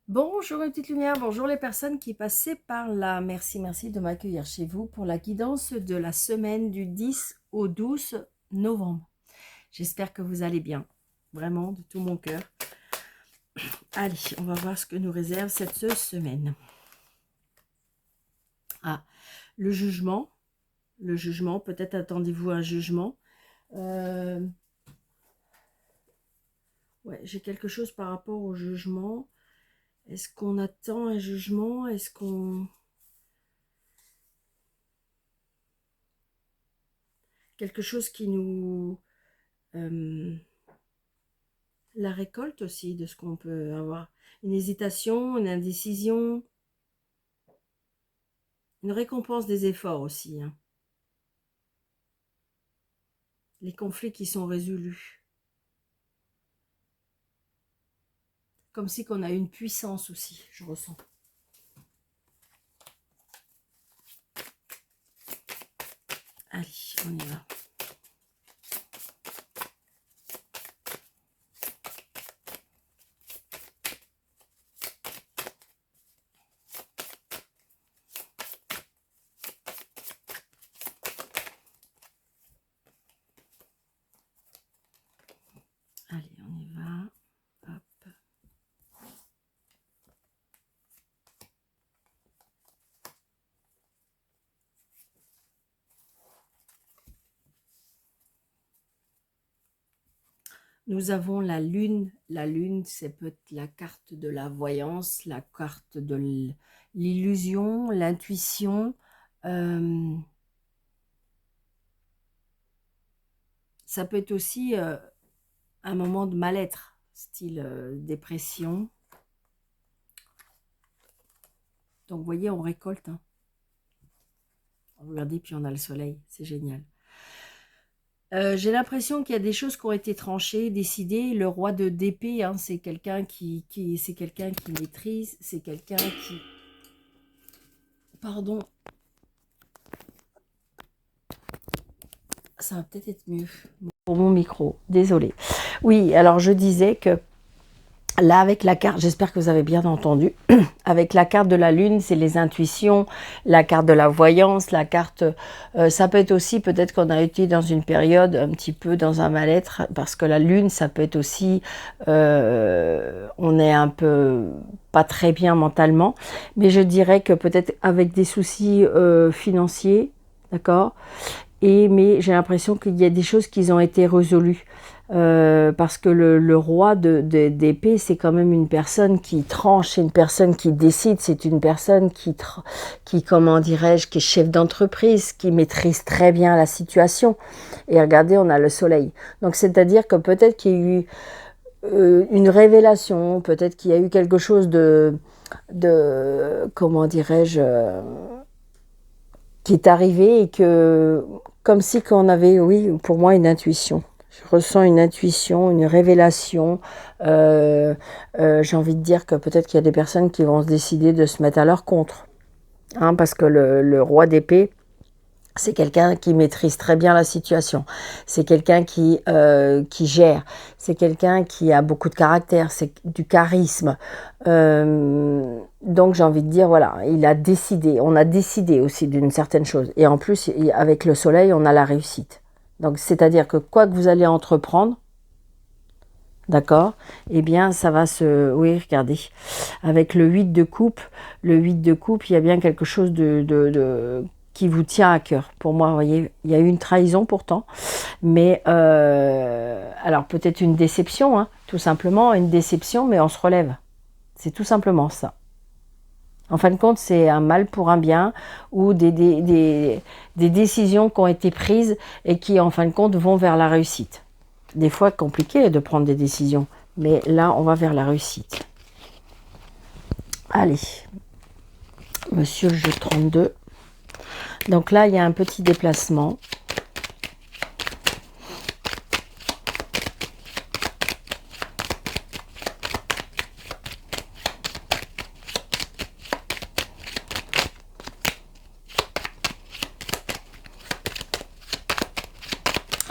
Bonjour mes petites lumières, bonjour les personnes qui passaient par là. Merci de m'accueillir chez vous pour la guidance de la semaine du 10 au 12 novembre. J'espère que vous allez bien, vraiment de tout mon cœur. Allez, on va voir ce que nous réserve cette semaine. Ah, le jugement, peut-être attendez-vous un jugement. Ouais, j'ai quelque chose par rapport au jugement. Est-ce qu'on attend un jugement? Est-ce qu'on... Quelque chose qui nous... la récolte aussi de ce qu'on peut avoir. Une hésitation, une indécision, une récompense des efforts aussi. Hein. Les conflits qui sont résolus. Comme si qu'on a une puissance aussi, je ressens. Allez, on y va. Allez, on y va. Hop. Nous avons la lune. La lune, c'est peut-être la carte de la voyance, la carte de l'illusion, l'intuition. Ça peut être aussi un moment de mal-être, style dépression. Donc, vous voyez, on récolte. Hein. Regardez, puis on a le soleil. C'est génial. J'ai l'impression qu'il y a des choses qui ont été tranchées, décidées. Le roi d'épée, hein, c'est quelqu'un c'est quelqu'un qui maîtrise. C'est quelqu'un qui... Pardon. Ça va peut-être être mieux pour mon micro. Désolée. Oui, alors je disais que là, avec la carte, j'espère que vous avez bien entendu, avec la carte de la lune, c'est les intuitions, la carte de la voyance, la carte, ça peut être aussi, peut-être qu'on a été dans une période un petit peu dans un mal-être, parce que la lune, ça peut être aussi, on est un peu pas très bien mentalement, mais je dirais que peut-être avec des soucis financiers, d'accord, mais j'ai l'impression qu'il y a des choses qui ont été résolues. Parce que le roi d'épée, c'est quand même une personne qui tranche, c'est une personne qui décide, c'est une personne qui comment dirais-je, qui est chef d'entreprise, qui maîtrise très bien la situation. Et regardez, on a le soleil. Donc c'est-à-dire que peut-être qu'il y a eu une révélation, peut-être qu'il y a eu quelque chose de comment dirais-je, qui est arrivé et que, comme si qu'on avait, oui, pour moi, une intuition. Je ressens une intuition, une révélation. J'ai envie de dire que peut-être qu'il y a des personnes qui vont se décider de se mettre à leur contre. Hein, parce que le roi d'épée, c'est quelqu'un qui maîtrise très bien la situation. C'est quelqu'un qui gère. C'est quelqu'un qui a beaucoup de caractère. C'est du charisme. Donc j'ai envie de dire, voilà, il a décidé. On a décidé aussi d'une certaine chose. Et en plus, avec le soleil, on a la réussite. Donc c'est-à-dire que quoi que vous allez entreprendre, d'accord, eh bien ça va se... Oui, regardez. Avec le 8 de coupe, il y a bien quelque chose qui vous tient à cœur. Pour moi, vous voyez, il y a eu une trahison pourtant, mais alors peut-être une déception, hein, tout simplement, une déception, mais on se relève. C'est tout simplement ça. En fin de compte, c'est un mal pour un bien ou des décisions qui ont été prises et qui, en fin de compte, vont vers la réussite. Des fois, compliqué de prendre des décisions, mais là, on va vers la réussite. Allez, monsieur le jeu 32. Donc là, il y a un petit déplacement.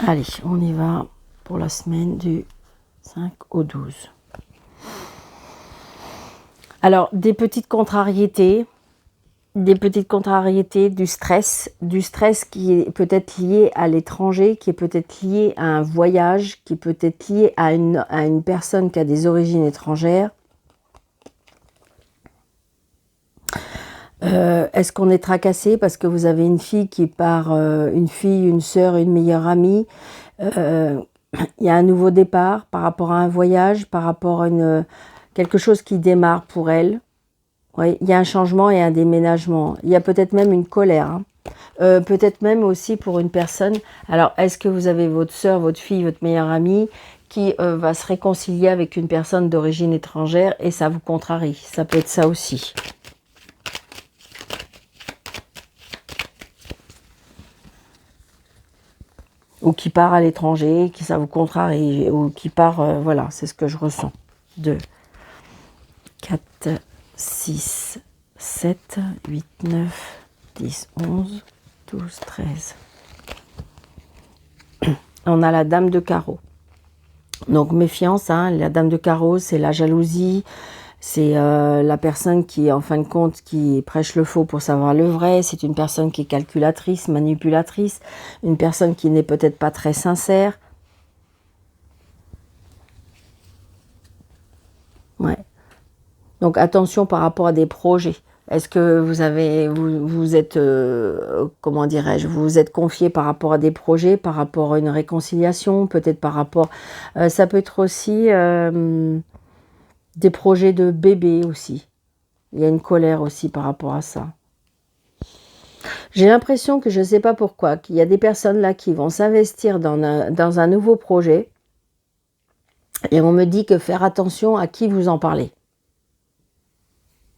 Allez, on y va pour la semaine du 5 au 12. Alors, des petites contrariétés, du stress qui est peut-être lié à l'étranger, qui est peut-être lié à un voyage, qui est peut-être lié à une personne qui a des origines étrangères. Est-ce qu'on est tracassé parce que vous avez une fille qui part, une fille, une sœur, une meilleure amie, il y a un nouveau départ par rapport à un voyage, par rapport à quelque chose qui démarre pour elle. Oui, il y a un changement et un déménagement. Il y a peut-être même une colère. Hein. Peut-être même aussi pour une personne. Alors, est-ce que vous avez votre sœur, votre fille, votre meilleure amie qui va se réconcilier avec une personne d'origine étrangère et ça vous contrarie? Ça peut être ça aussi. Ou qui part à l'étranger, qui ça vous contrarie, ou qui part, voilà, c'est ce que je ressens. 2, 4, 6, 7, 8, 9, 10, 11, 12, 13. On a la dame de carreau. Donc méfiance, hein, la dame de carreau, c'est la jalousie, c'est la personne qui, en fin de compte, qui prêche le faux pour savoir le vrai. C'est une personne qui est calculatrice, manipulatrice, une personne qui n'est peut-être pas très sincère. Ouais. Donc attention par rapport à des projets. Est-ce que vous êtes, comment dirais-je, vous vous êtes confié par rapport à des projets, par rapport à une réconciliation, peut-être par rapport, ça peut être aussi des projets de bébé aussi. Il y a une colère aussi par rapport à ça. J'ai l'impression que je ne sais pas pourquoi, qu'il y a des personnes là qui vont s'investir dans un nouveau projet et on me dit que faire attention à qui vous en parlez.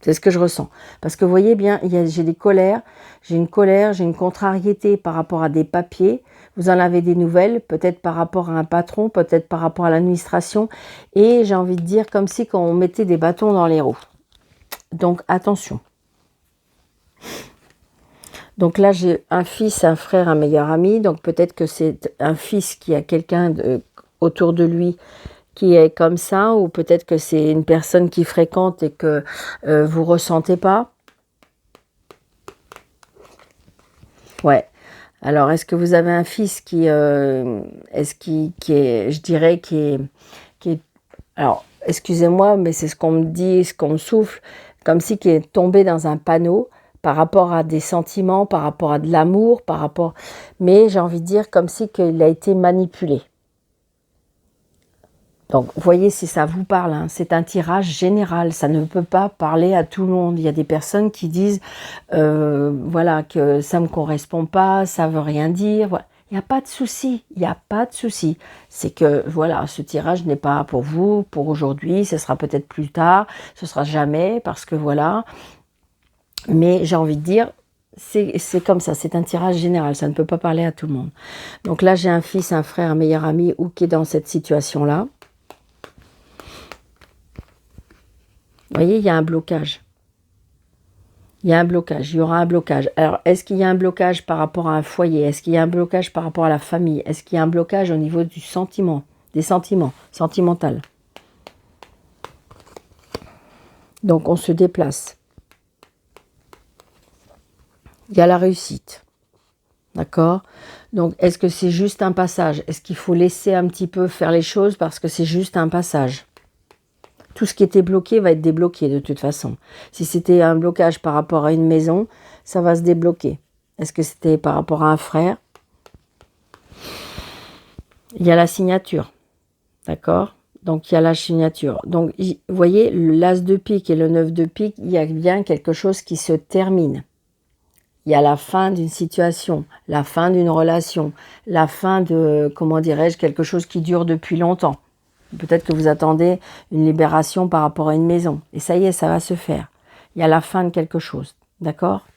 C'est ce que je ressens. Parce que vous voyez bien, j'ai des colères, j'ai une contrariété par rapport à des papiers. Vous en avez des nouvelles, peut-être par rapport à un patron, peut-être par rapport à l'administration. Et j'ai envie de dire comme si on mettait des bâtons dans les roues. Donc attention. Donc là, j'ai un fils, un frère, un meilleur ami. Donc peut-être que c'est un fils qui a quelqu'un autour de lui qui est comme ça, ou peut-être que c'est une personne qui fréquente et que vous ressentez pas. Ouais. Alors, est-ce que vous avez un fils qui est, je dirais, qui est, alors, excusez-moi, mais c'est ce qu'on me dit, ce qu'on me souffle, comme si qui est tombé dans un panneau par rapport à des sentiments, par rapport à de l'amour, par rapport, mais j'ai envie de dire comme si qu'il a été manipulé. Donc, voyez si ça vous parle, hein. C'est un tirage général, ça ne peut pas parler à tout le monde. Il y a des personnes qui disent, voilà, que ça ne me correspond pas, ça ne veut rien dire. Voilà. Il n'y a pas de souci, il n'y a pas de souci. C'est que, voilà, ce tirage n'est pas pour vous, pour aujourd'hui, ce sera peut-être plus tard, ce sera jamais, parce que voilà. Mais j'ai envie de dire, c'est comme ça, c'est un tirage général, ça ne peut pas parler à tout le monde. Donc là, j'ai un fils, un frère, un meilleur ami, ou qui est dans cette situation-là. Vous voyez, il y a un blocage. Il y a un blocage, il y aura un blocage. Alors, est-ce qu'il y a un blocage par rapport à un foyer? Est-ce qu'il y a un blocage par rapport à la famille? Est-ce qu'il y a un blocage au niveau du sentiment, des sentiments, sentimental? Donc, on se déplace. Il y a la réussite. D'accord? Donc, est-ce que c'est juste un passage? Est-ce qu'il faut laisser un petit peu faire les choses parce que c'est juste un passage? Tout ce qui était bloqué va être débloqué de toute façon. Si c'était un blocage par rapport à une maison, ça va se débloquer. Est-ce que c'était par rapport à un frère? Il y a la signature. D'accord? Donc, il y a la signature. Donc, vous voyez, l'as de pique et le 9 de pique, il y a bien quelque chose qui se termine. Il y a la fin d'une situation, la fin d'une relation, la fin de, comment dirais-je, quelque chose qui dure depuis longtemps. Peut-être que vous attendez une libération par rapport à une maison. Et ça y est, ça va se faire. Il y a la fin de quelque chose. D'accord?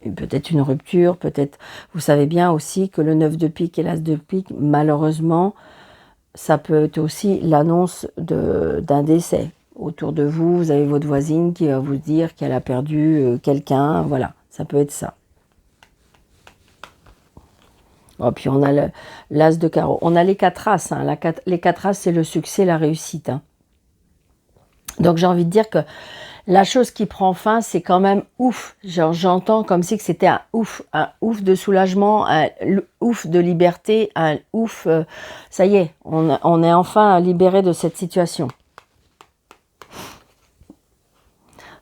Peut-être une rupture, peut-être... Vous savez bien aussi que le 9 de pique et l'as de pique, malheureusement, ça peut être aussi l'annonce d'un décès. Autour de vous, vous avez votre voisine qui va vous dire qu'elle a perdu quelqu'un. Voilà, ça peut être ça. Oh, puis on a l'as de carreau. On a les 4 as. Hein. Les 4 as, c'est le succès, la réussite. Hein. Donc j'ai envie de dire que La chose qui prend fin, c'est quand même ouf. Genre, j'entends comme si que c'était un ouf de soulagement, un ouf de liberté, un ouf. Ça y est, on est enfin libéré de cette situation.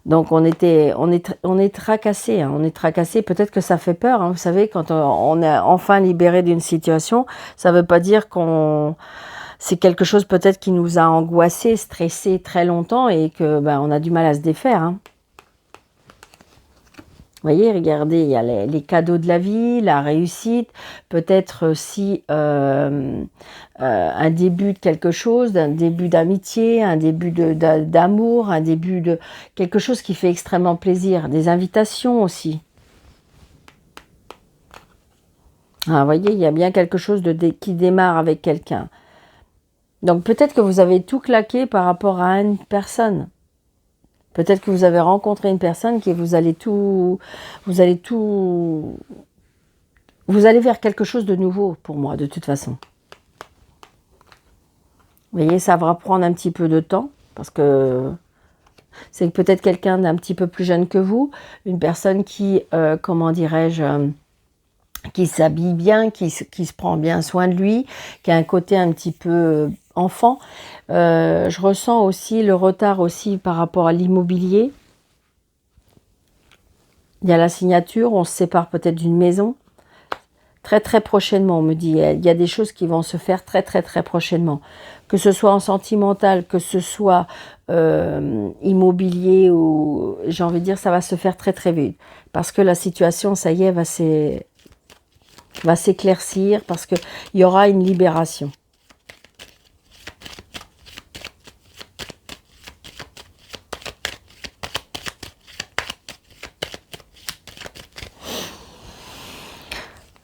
Donc on est tracassé, hein, on est tracassé. Peut-être que ça fait peur, hein, vous savez, quand on est enfin libéré d'une situation, ça ne veut pas dire qu'on c'est quelque chose peut-être qui nous a angoissé, stressé très longtemps et que ben, on a du mal à se défaire. Hein. Vous voyez, regardez, il y a les cadeaux de la vie, la réussite, peut-être aussi un début de quelque chose, un début d'amitié, un début d'amour, un début de quelque chose qui fait extrêmement plaisir, des invitations aussi. Ah, vous voyez, il y a bien quelque chose qui démarre avec quelqu'un. Donc peut-être que vous avez tout claqué par rapport à une personne. Peut-être que vous avez rencontré une personne qui vous allez vers quelque chose de nouveau pour moi, de toute façon. Vous voyez, ça va prendre un petit peu de temps, parce que c'est peut-être quelqu'un d'un petit peu plus jeune que vous, une personne qui, comment dirais-je, qui s'habille bien, qui se prend bien soin de lui, qui a un côté un petit peu enfant. Je ressens aussi le retard aussi par rapport à l'immobilier. Il y a la signature, on se sépare peut-être d'une maison. Très très prochainement, on me dit. Il y a des choses qui vont se faire très très très prochainement. Que ce soit en sentimental, que ce soit immobilier, ou j'ai envie de dire ça va se faire très très vite. Parce que la situation, ça y est, va s'éclaircir, parce qu'il y aura une libération.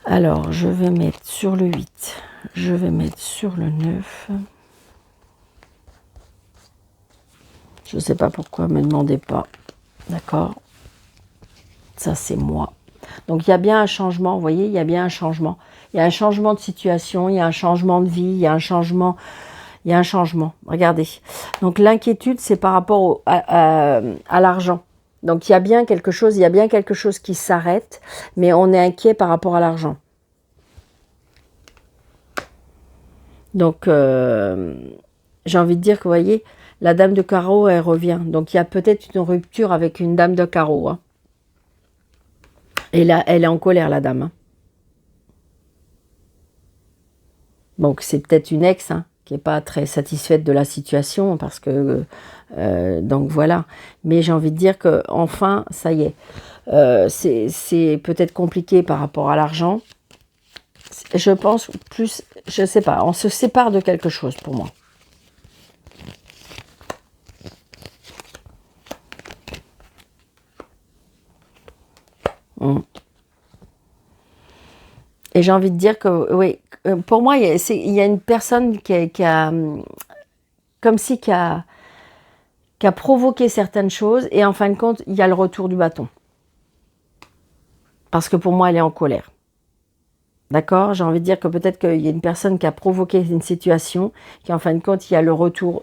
Alors, je vais mettre sur le 8, je vais mettre sur le 9. Je ne sais pas pourquoi, ne me demandez pas. D'accord? Ça, c'est moi. Donc, il y a bien un changement, vous voyez, il y a bien un changement. Il y a un changement de situation, il y a un changement de vie, il y a un changement. Regardez. Donc, l'inquiétude, c'est par rapport à l'argent. Donc, il y a bien quelque chose qui s'arrête, mais on est inquiet par rapport à l'argent. Donc, j'ai envie de dire que, vous voyez, la dame de carreau, elle revient. Donc, il y a peut-être une rupture avec une dame de carreau. Hein. Et là, elle est en colère, la dame. Hein. Donc, c'est peut-être une ex hein, qui n'est pas très satisfaite de la situation. Parce que, donc, voilà. Mais j'ai envie de dire que enfin, ça y est. C'est peut-être compliqué par rapport à l'argent. Je pense plus, je ne sais pas, on se sépare de quelque chose pour moi. Et j'ai envie de dire que, oui, pour moi, il y a une personne qui a comme si qui a provoqué certaines choses, et en fin de compte, il y a le retour du bâton. Parce que pour moi, elle est en colère. D'accord? J'ai envie de dire que peut-être qu'il y a une personne qui a provoqué une situation, qui en fin de compte, il y a le retour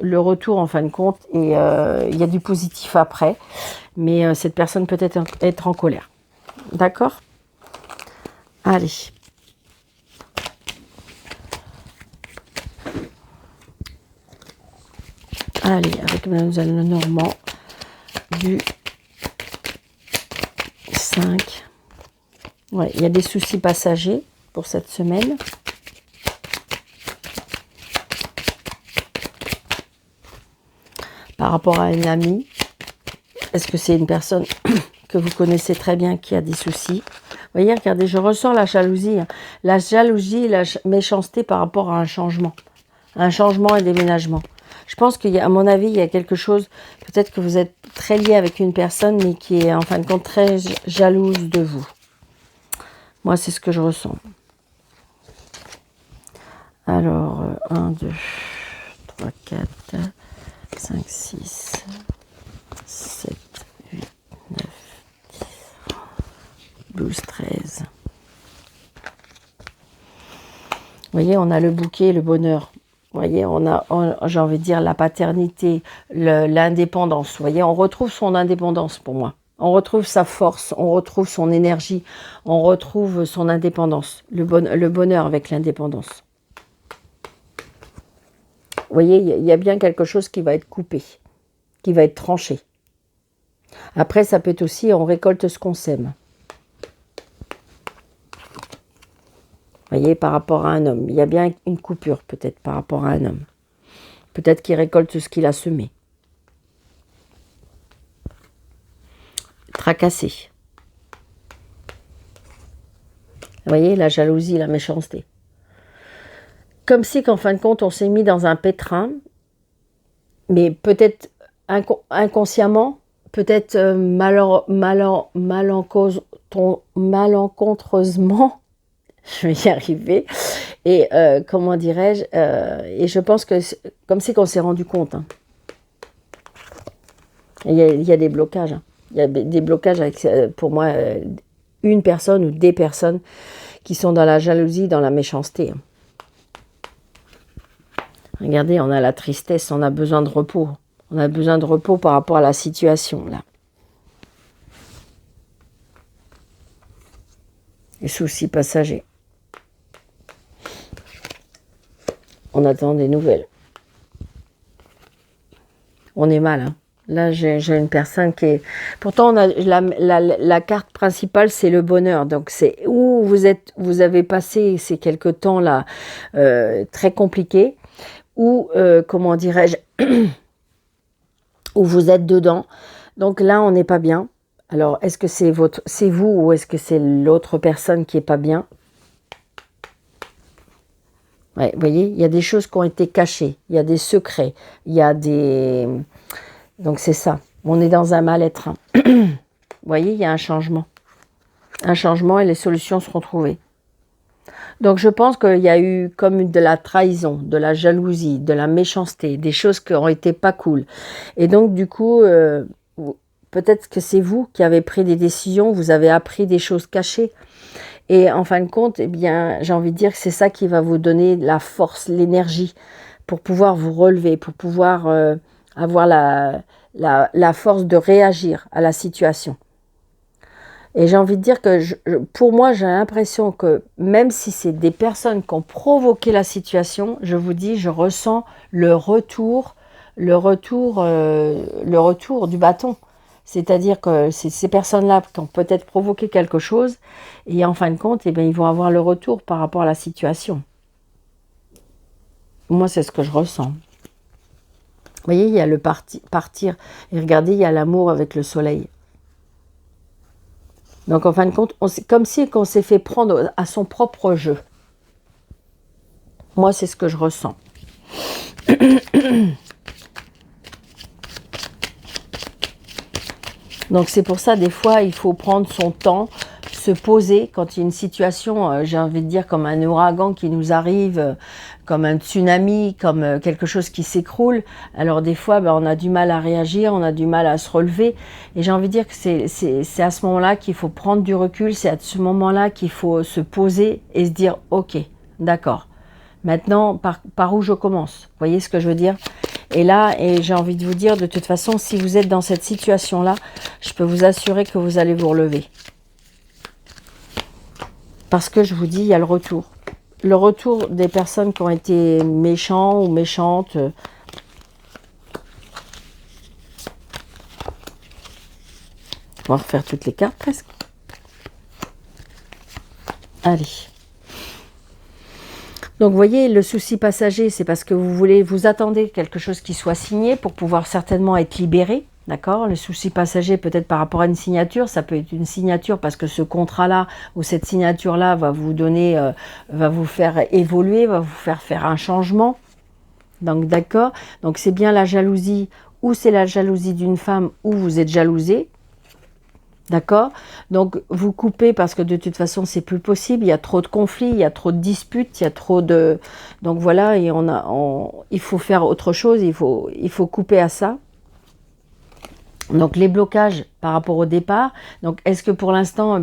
en fin de compte, et il y a du positif après. Mais cette personne peut être en colère. D'accord? Allez. Allez, avec Mademoiselle Lenormand, du 5. Ouais, il y a des soucis passagers pour cette semaine. Par rapport à une amie. Est-ce que c'est une personne que vous connaissez très bien qui a des soucis? Vous voyez, regardez, je ressens la jalousie. Hein. La jalousie, la méchanceté par rapport à un changement. Un changement et déménagement. Je pense qu'à mon avis, il y a quelque chose, peut-être que vous êtes très lié avec une personne, mais qui est en fin de compte très jalouse de vous. Moi, c'est ce que je ressens. Alors, 1, 2, 3, 4, 5, 6, 7, 8, 9, 10, 12, 13. Vous voyez, on a le bouquet, le bonheur. Vous voyez, j'ai envie de dire la paternité, l'indépendance. Vous voyez, on retrouve son indépendance pour moi. On retrouve sa force, on retrouve son énergie, on retrouve son indépendance, le bonheur avec l'indépendance. Vous voyez, il y a bien quelque chose qui va être coupé, qui va être tranché. Après, ça peut être aussi, on récolte ce qu'on sème. Vous voyez, par rapport à un homme, il y a bien une coupure peut-être par rapport à un homme. Peut-être qu'il récolte ce qu'il a semé. Tracassé. Vous voyez, la jalousie, la méchanceté. Comme si qu'en fin de compte, on s'est mis dans un pétrin, mais peut-être inconsciemment, peut-être malencontreusement, je vais y arriver, et comment dirais-je, et je pense que comme si qu'on s'est rendu compte. Hein. Il y a des blocages. Hein. Il y a des blocages avec, pour moi, une personne ou des personnes qui sont dans la jalousie, dans la méchanceté. Hein. Regardez, on a la tristesse, on a besoin de repos. On a besoin de repos par rapport à la situation, là. Les soucis passagers. On attend des nouvelles. On est mal, hein. Là, j'ai une personne qui est... Pourtant, on a la carte principale, c'est le bonheur. Donc, c'est où vous avez passé ces quelques temps-là très compliqués, ou, comment dirais-je, où vous êtes dedans. Donc là, on n'est pas bien. Alors, est-ce que c'est vous ou est-ce que c'est l'autre personne qui n'est pas bien? Ouais, vous voyez, il y a des choses qui ont été cachées. Il y a des secrets. Il y a des... Donc, c'est ça. On est dans un mal-être. Hein. Vous voyez, il y a un changement. Un changement et les solutions seront trouvées. Donc, je pense qu'il y a eu comme de la trahison, de la jalousie, de la méchanceté, des choses qui ont été pas cool. Et donc, du coup, peut-être que c'est vous qui avez pris des décisions, vous avez appris des choses cachées. Et en fin de compte, eh bien, j'ai envie de dire que c'est ça qui va vous donner la force, l'énergie pour pouvoir vous relever, pour pouvoir avoir la force de réagir à la situation. Et j'ai envie de dire que pour moi, j'ai l'impression que même si c'est des personnes qui ont provoqué la situation, je vous dis, je ressens le retour du bâton. C'est-à-dire que c'est ces personnes-là qui ont peut-être provoqué quelque chose et en fin de compte, eh bien, ils vont avoir le retour par rapport à la situation. Moi, c'est ce que je ressens. Vous voyez, il y a le partir. Et regardez, il y a l'amour avec le soleil. Donc, en fin de compte, comme si on s'est fait prendre à son propre jeu. Moi, c'est ce que je ressens. Donc, c'est pour ça, des fois, il faut prendre son temps, se poser quand il y a une situation, j'ai envie de dire, comme un ouragan qui nous arrive, comme un tsunami, comme quelque chose qui s'écroule. Alors, des fois, on a du mal à réagir, on a du mal à se relever. Et j'ai envie de dire que c'est à ce moment-là qu'il faut prendre du recul, c'est à ce moment-là qu'il faut se poser et se dire, ok, d'accord. Maintenant, par où je commence? Vous voyez ce que je veux dire? Et là, j'ai envie de vous dire, de toute façon, si vous êtes dans cette situation-là, je peux vous assurer que vous allez vous relever. Parce que je vous dis, il y a le retour. Le retour des personnes qui ont été méchants ou méchantes. On va refaire toutes les cartes presque. Allez. Donc, vous voyez, le souci passager, c'est parce que vous attendez quelque chose qui soit signé pour pouvoir certainement être libéré, d'accord? Le souci passager, peut-être par rapport à une signature, ça peut être une signature parce que ce contrat-là ou cette signature-là va vous donner, va vous faire évoluer, va vous faire un changement. Donc, d'accord? Donc, c'est bien la jalousie ou c'est la jalousie d'une femme où vous êtes jalousé. D'accord? Donc, vous coupez parce que de toute façon, c'est plus possible. Il y a trop de conflits, il y a trop de disputes, il y a trop de... Donc, voilà, et il faut faire autre chose, il faut couper à ça. Donc les blocages par rapport au départ, donc est-ce que pour l'instant,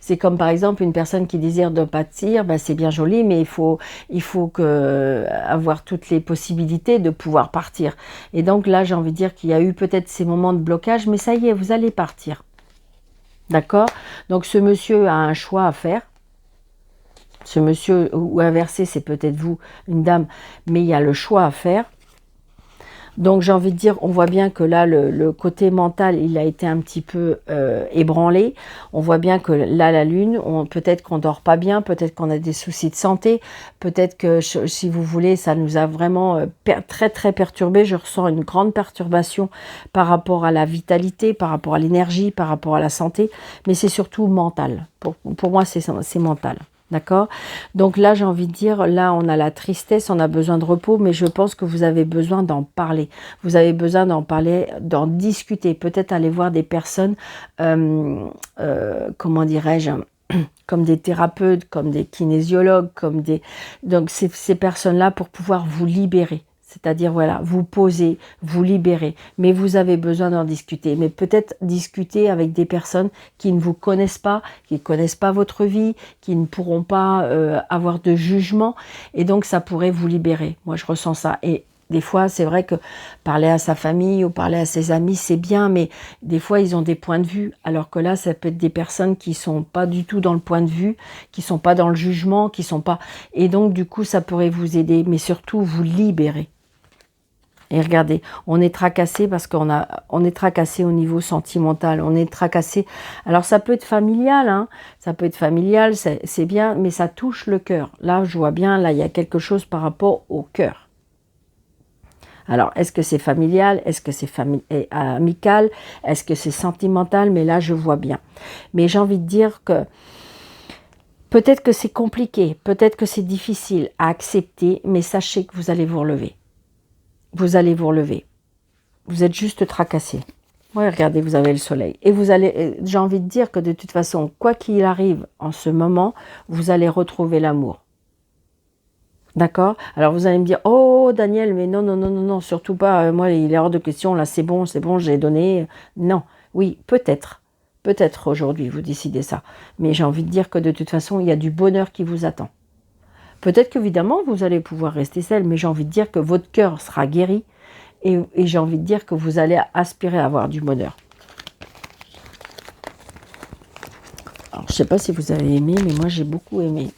c'est comme par exemple une personne qui désire de partir, c'est bien joli, mais il faut avoir toutes les possibilités de pouvoir partir. Et donc là, j'ai envie de dire qu'il y a eu peut-être ces moments de blocage, mais ça y est, vous allez partir. D'accord? Donc ce monsieur a un choix à faire. Ce monsieur, ou inversé, c'est peut-être vous, une dame, mais il y a le choix à faire. Donc j'ai envie de dire, on voit bien que là, le côté mental, il a été un petit peu ébranlé. On voit bien que là, la lune, peut-être qu'on dort pas bien, peut-être qu'on a des soucis de santé, peut-être que, si vous voulez, ça nous a vraiment très, très perturbé. Je ressens une grande perturbation par rapport à la vitalité, par rapport à l'énergie, par rapport à la santé, mais c'est surtout mental. Pour moi, c'est mental. D'accord? Donc là, j'ai envie de dire, là, on a la tristesse, on a besoin de repos, mais je pense que vous avez besoin d'en parler. Vous avez besoin d'en parler, d'en discuter. Peut-être aller voir des personnes, comment dirais-je, comme des thérapeutes, comme des kinésiologues, donc ces personnes-là pour pouvoir vous libérer. C'est-à-dire, voilà, vous poser, vous libérer. Mais vous avez besoin d'en discuter. Mais peut-être discuter avec des personnes qui ne vous connaissent pas, qui ne connaissent pas votre vie, qui ne pourront pas avoir de jugement. Et donc, ça pourrait vous libérer. Moi, je ressens ça. Et des fois, c'est vrai que parler à sa famille ou parler à ses amis, c'est bien. Mais des fois, ils ont des points de vue. Alors que là, ça peut être des personnes qui ne sont pas du tout dans le point de vue, qui ne sont pas dans le jugement, qui ne sont pas... Et donc, du coup, ça pourrait vous aider. Mais surtout, vous libérer. Et regardez, on est tracassé parce on est tracassé au niveau sentimental, on est tracassé. Alors ça peut être familial, hein, ça peut être familial, c'est bien, mais ça touche le cœur. Là, je vois bien, là, il y a quelque chose par rapport au cœur. Alors, est-ce que c'est familial? Est-ce que c'est amical? Est-ce que c'est sentimental? Mais là, je vois bien. Mais j'ai envie de dire que peut-être que c'est compliqué, peut-être que c'est difficile à accepter, mais sachez que vous allez vous relever. Vous allez vous relever. Vous êtes juste tracassé. Oui, regardez, vous avez le soleil. Et vous allez, j'ai envie de dire que de toute façon, quoi qu'il arrive en ce moment, vous allez retrouver l'amour. D'accord? Alors vous allez me dire, oh Daniel, mais non, non, non, non, non, surtout pas, moi il est hors de question, là c'est bon, j'ai donné. Non, oui, peut-être aujourd'hui vous décidez ça. Mais j'ai envie de dire que de toute façon, il y a du bonheur qui vous attend. Peut-être qu'évidemment, vous allez pouvoir rester seul, mais j'ai envie de dire que votre cœur sera guéri et j'ai envie de dire que vous allez aspirer à avoir du bonheur. Alors, je ne sais pas si vous avez aimé, mais moi, j'ai beaucoup aimé.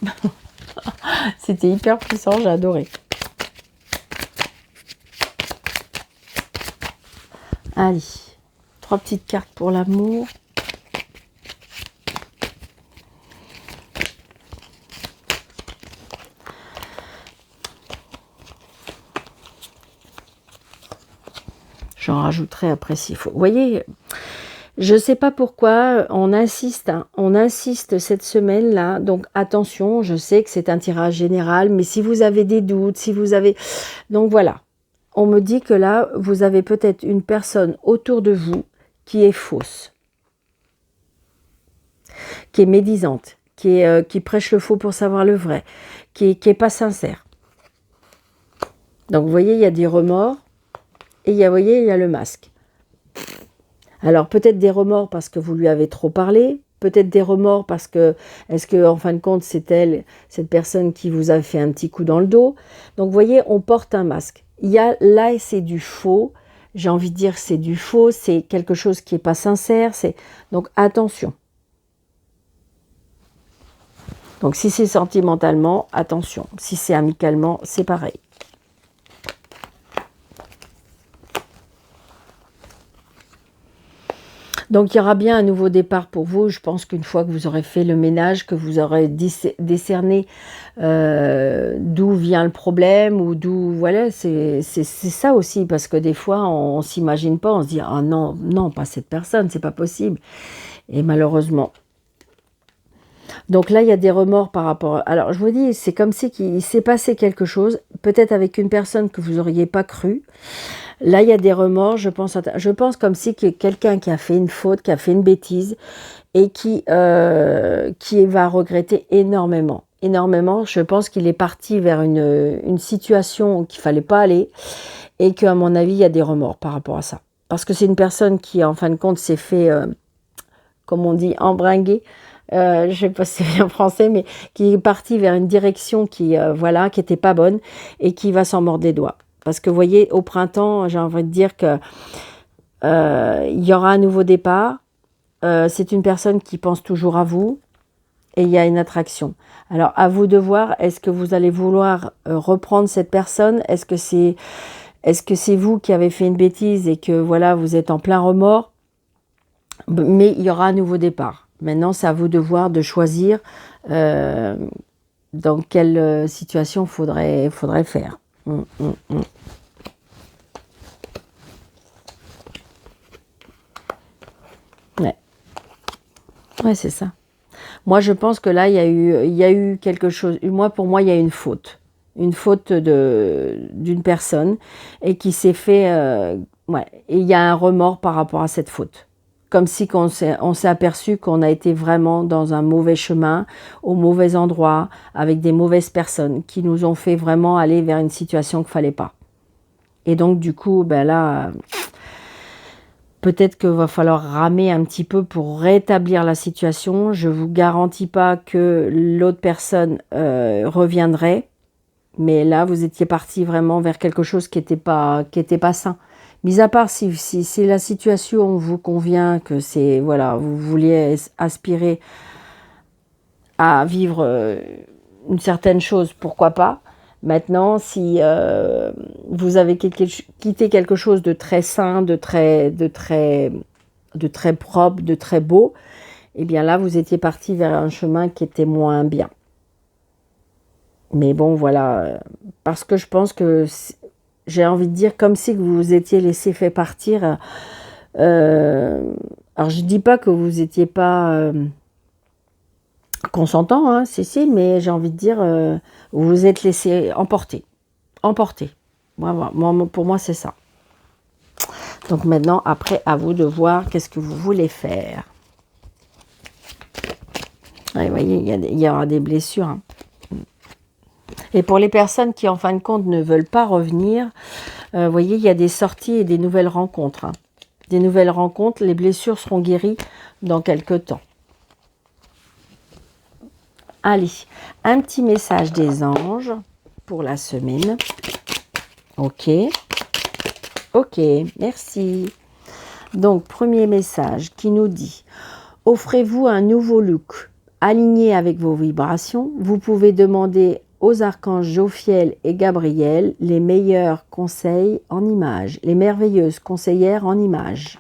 C'était hyper puissant, j'ai adoré. Allez, 3 petites cartes pour l'amour. J'en rajouterai après s'il faut. Vous voyez, je ne sais pas pourquoi on insiste cette semaine-là. Donc attention, je sais que c'est un tirage général, mais si vous avez des doutes, si vous avez... Donc voilà, on me dit que là, vous avez peut-être une personne autour de vous qui est fausse, qui est médisante, qui prêche le faux pour savoir le vrai, qui est pas sincère. Donc vous voyez, il y a des remords. Et vous voyez, il y a le masque. Alors peut-être des remords parce que vous lui avez trop parlé, peut-être des remords parce que, est-ce que en fin de compte c'est elle, cette personne qui vous a fait un petit coup dans le dos. Donc vous voyez, on porte un masque. Il y a là, c'est du faux. J'ai envie de dire c'est du faux, c'est quelque chose qui n'est pas sincère. Donc attention. Donc si c'est sentimentalement, attention. Si c'est amicalement, c'est pareil. Donc, il y aura bien un nouveau départ pour vous. Je pense qu'une fois que vous aurez fait le ménage, que vous aurez décerné d'où vient le problème ou d'où... Voilà, c'est ça aussi. Parce que des fois, on ne s'imagine pas. On se dit, ah non, non, pas cette personne, c'est pas possible. Et malheureusement. Donc là, il y a des remords par rapport... Alors, je vous dis, c'est comme si il s'est passé quelque chose, peut-être avec une personne que vous n'auriez pas cru. Là, il y a des remords, je pense comme si quelqu'un qui a fait une faute, qui a fait une bêtise et qui va regretter énormément. Énormément, je pense qu'il est parti vers une situation qu'il ne fallait pas aller et qu'à mon avis, il y a des remords par rapport à ça. parce que c'est une personne qui, en fin de compte, s'est fait, comme on dit, embringuer. Je ne sais pas si c'est bien français, mais qui est partie vers une direction qui, voilà, qui n'était pas bonne et qui va s'en mordre les doigts. Parce que, vous voyez, au printemps, j'ai envie de dire que il y aura un nouveau départ. C'est une personne qui pense toujours à vous et il y a une attraction. Alors, à vous de voir, est-ce que vous allez vouloir reprendre cette personne? Est-ce que c'est vous qui avez fait une bêtise et que, voilà, vous êtes en plein remords? Mais il y aura un nouveau départ. Maintenant, c'est à vous de voir, de choisir dans quelle situation faudrait faire. Ouais, ouais, c'est ça. Moi, je pense que là, il y a eu quelque chose. Pour moi, il y a une faute. Une faute d'une personne et qui s'est fait... ouais, et il y a un remords par rapport à cette faute. Comme si on s'est aperçu qu'on a été vraiment dans un mauvais chemin, au mauvais endroit, avec des mauvaises personnes qui nous ont fait vraiment aller vers une situation qu'il ne fallait pas. Et donc, du coup, ben là, peut-être qu'il va falloir ramer un petit peu pour rétablir la situation. Je ne vous garantis pas que l'autre personne reviendrait, mais là, vous étiez parti vraiment vers quelque chose qui n'était pas sain. Mis à part si la situation vous convient, que c'est, voilà, vous vouliez aspirer à vivre une certaine chose, pourquoi pas. Maintenant, si vous avez quitté quelque chose de très sain, de très propre, de très beau, eh bien là, vous étiez parti vers un chemin qui était moins bien. Mais bon, voilà, parce que je pense que j'ai envie de dire comme si vous vous étiez laissé faire partir. Alors, je ne dis pas que vous n'étiez pas consentant, hein, si, mais j'ai envie de dire, vous vous êtes laissé emporter. Emporter. Moi, pour moi, c'est ça. Donc maintenant, après, à vous de voir qu'est-ce que vous voulez faire. Ouais, vous voyez, il y aura des blessures. Hein. Et pour les personnes qui, en fin de compte, ne veulent pas revenir, vous voyez, il y a des sorties et des nouvelles rencontres. Hein. Des nouvelles rencontres, les blessures seront guéries dans quelques temps. Allez, un petit message des anges pour la semaine. Ok. Ok, merci. Donc, premier message qui nous dit « Offrez-vous un nouveau look aligné avec vos vibrations. Vous pouvez demander aux archanges Jophiel et Gabriel les meilleurs conseils en images, les merveilleuses conseillères en images. »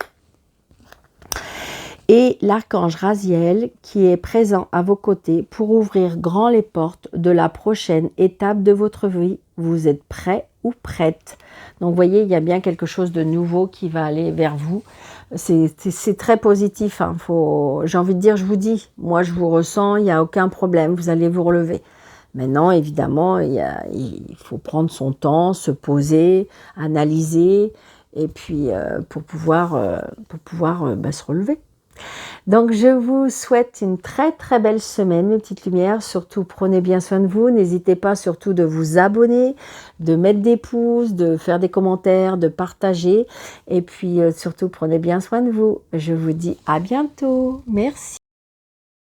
Et l'archange Raziel qui est présent à vos côtés pour ouvrir grand les portes de la prochaine étape de votre vie. Vous êtes prêt ou prête? Donc, vous voyez, il y a bien quelque chose de nouveau qui va aller vers vous. C'est très positif. Hein. J'ai envie de dire, je vous dis, moi, je vous ressens, il n'y a aucun problème, vous allez vous relever. Maintenant, évidemment, il faut prendre son temps, se poser, analyser, et puis pour pouvoir se relever. Donc, je vous souhaite une très très belle semaine, mes petites lumières. Surtout, prenez bien soin de vous. N'hésitez pas surtout de vous abonner, de mettre des pouces, de faire des commentaires, de partager. Et puis, surtout, prenez bien soin de vous. Je vous dis à bientôt. Merci.